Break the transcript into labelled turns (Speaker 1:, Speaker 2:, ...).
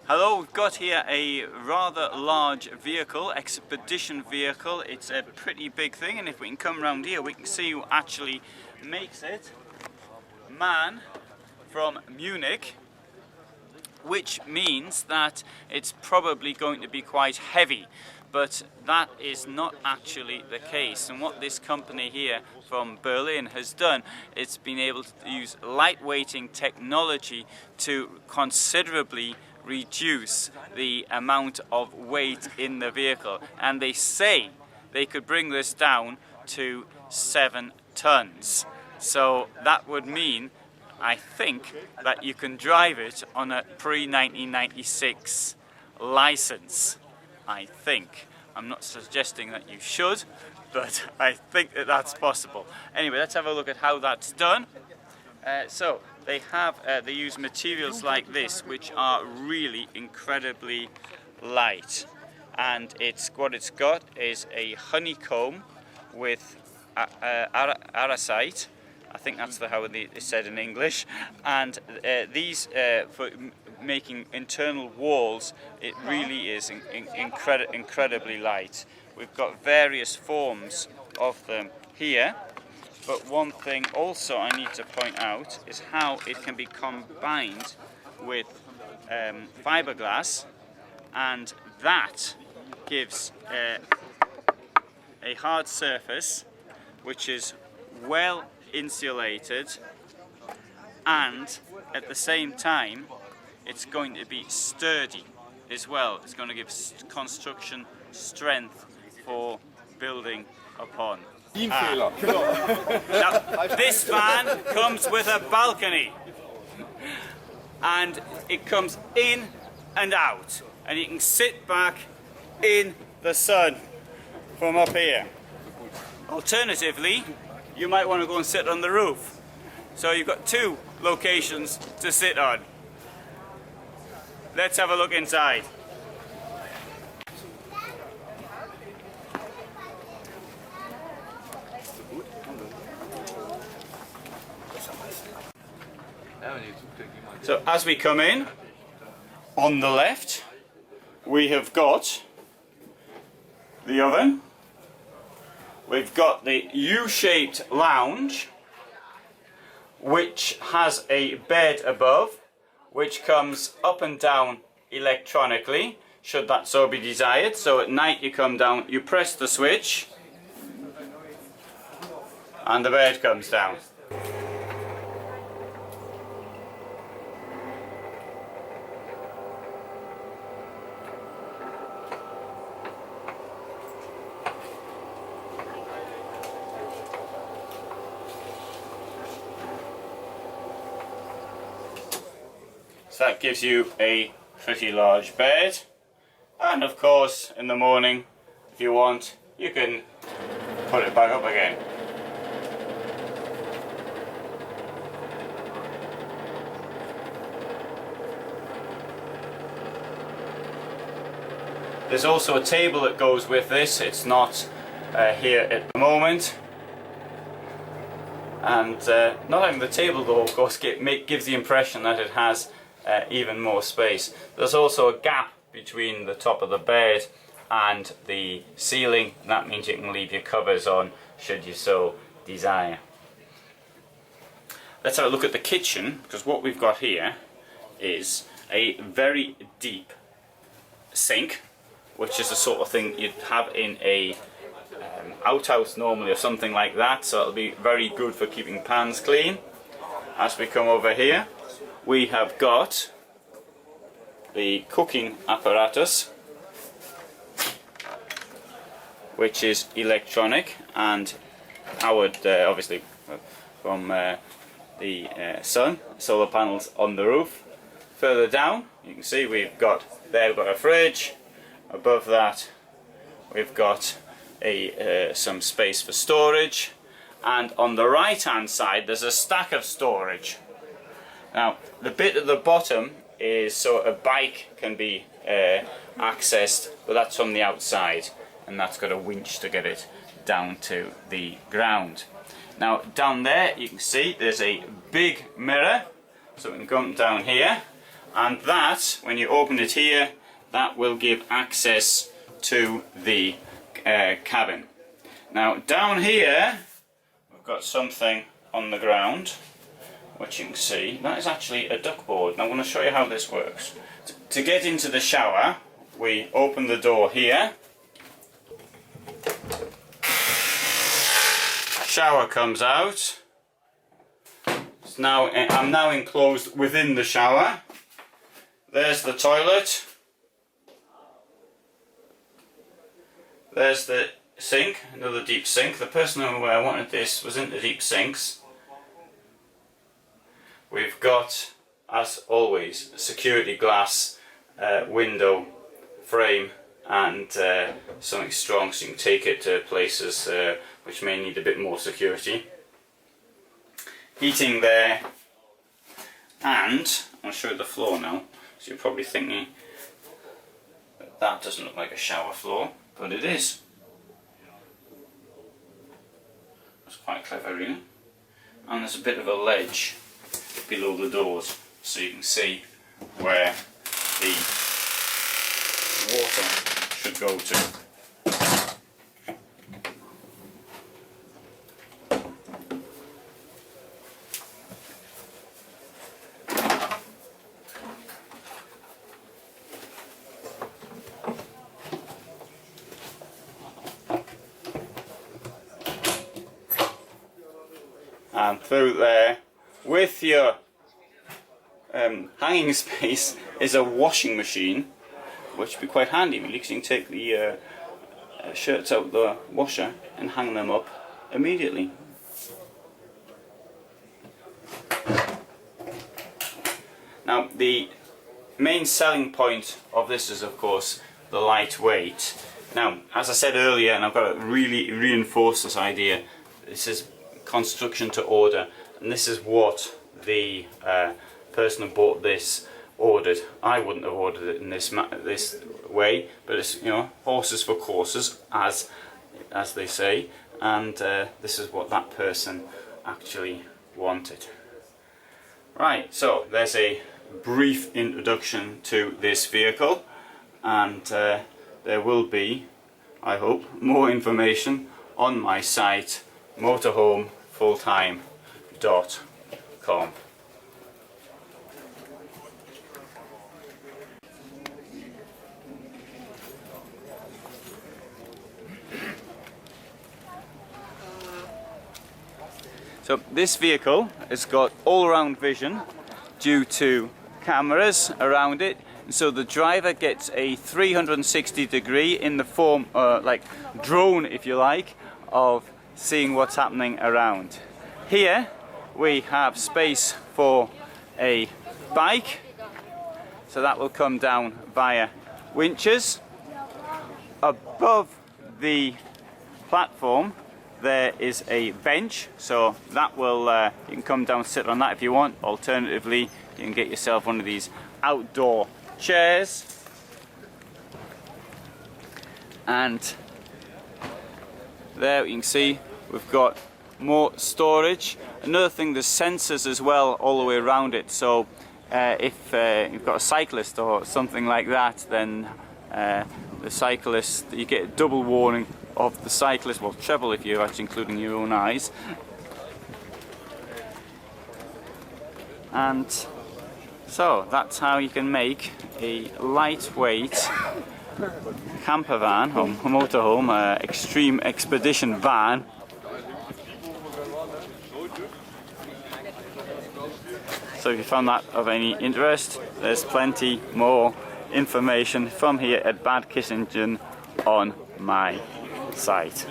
Speaker 1: Hello, we've got here a rather large vehicle, expedition vehicle. It's a pretty big thing, and if we can come around here we can see who actually makes it. Man from Munich, which means that it's probably going to be quite heavy, but that is not actually the case. And what this company here from Berlin has done, it's been able to use lightweighting technology to considerably reduce the amount of weight in the vehicle, and they say they could bring this down to 7 tons. So that would mean, I think, that you can drive it on a pre-1996 license. I think. I'm not suggesting that you should, but I think that that's possible. Anyway, let's have a look at how that's done. So they use materials like this, which are really incredibly light, and what it's got is a honeycomb with arasite. I think that's how it's said in English. And these for making internal walls, it really is incredibly light. We've got various forms of them here. But one thing also I need to point out is how it can be combined with fiberglass, and that gives a hard surface which is well insulated, and at the same time it's going to be sturdy as well. It's going to give construction strength for building upon. Now, this van comes with a balcony, and it comes in and out, and you can sit back in the sun from up here. Alternatively, you might want to go and sit on the roof. So you've got 2 locations to sit on. Let's have a look inside. So as we come in, on the left we have got the oven, we've got the U-shaped lounge which has a bed above which comes up and down electronically should that so be desired. So at night you come down, you press the switch and the bed comes down. So that gives you a pretty large bed, and of course in the morning if you want you can put it back up again. There's also a table that goes with this. It's not here at the moment. And not having the table though, of course, gives the impression that it has even more space. There's also a gap between the top of the bed and the ceiling, and that means you can leave your covers on should you so desire. Let's have a look at the kitchen, because what we've got here is a very deep sink, which is the sort of thing you'd have in a outhouse normally or something like that, so it'll be very good for keeping pans clean. As we come over here, we have got the cooking apparatus, which is electronic and powered obviously from the sun, solar panels on the roof. Further down you can see we've got a fridge. Above that we've got some space for storage, and on the right hand side there's a stack of storage. Now the bit at the bottom is so a bike can be accessed, but that's from the outside, and that's got a winch to get it down to the ground. Now down there you can see there's a big mirror, so we can come down here and that, when you open it here, that will give access to the cabin. Now down here we've got something on the ground which you can see. That is actually a duckboard, and I'm going to show you how this works. To get into the shower, we open the door here. Shower comes out. I'm now enclosed within the shower. There's the toilet. There's the sink, another deep sink. The person who wanted this was into deep sinks. We've got, as always, security glass, window frame, and something strong so you can take it to places which may need a bit more security. Heating there, and I'll show you the floor now. So you're probably thinking that doesn't look like a shower floor, but it is. That's quite clever, really. And there's a bit of a ledge below the doors, so you can see where the water should go to. And through there, with your hanging space, is a washing machine, which would be quite handy really, because you can take the shirts out the washer and hang them up immediately. Now the main selling point of this is of course the lightweight. Now as I said earlier, and I've got to really reinforce this idea, this is construction to order, and this is what the person who bought this ordered. I wouldn't have ordered it in this way, but it's, you know, horses for courses, as they say, and this is what that person actually wanted. Right, so there's a brief introduction to this vehicle, and there will be, I hope, more information on my site motorhomefulltime.com. So this vehicle has got all-round vision due to cameras around it, and so the driver gets a 360 degree in the form, like drone if you like, of seeing what's happening around. Here we have space for a bike, so that will come down via winches. Above the platform there is a bench, so that will you can come down and sit on that if you want. Alternatively, you can get yourself one of these outdoor chairs, and there you can see we've got more storage. Another thing, there's sensors as well all the way around it, so if you've got a cyclist or something like that, then the cyclist, you get a double warning of the cyclist, well treble if you're actually including your own eyes. And so that's how you can make a lightweight camper van or motorhome, extreme expedition van. So if you found that of any interest, there's plenty more information from here at Bad Kissingen on my site.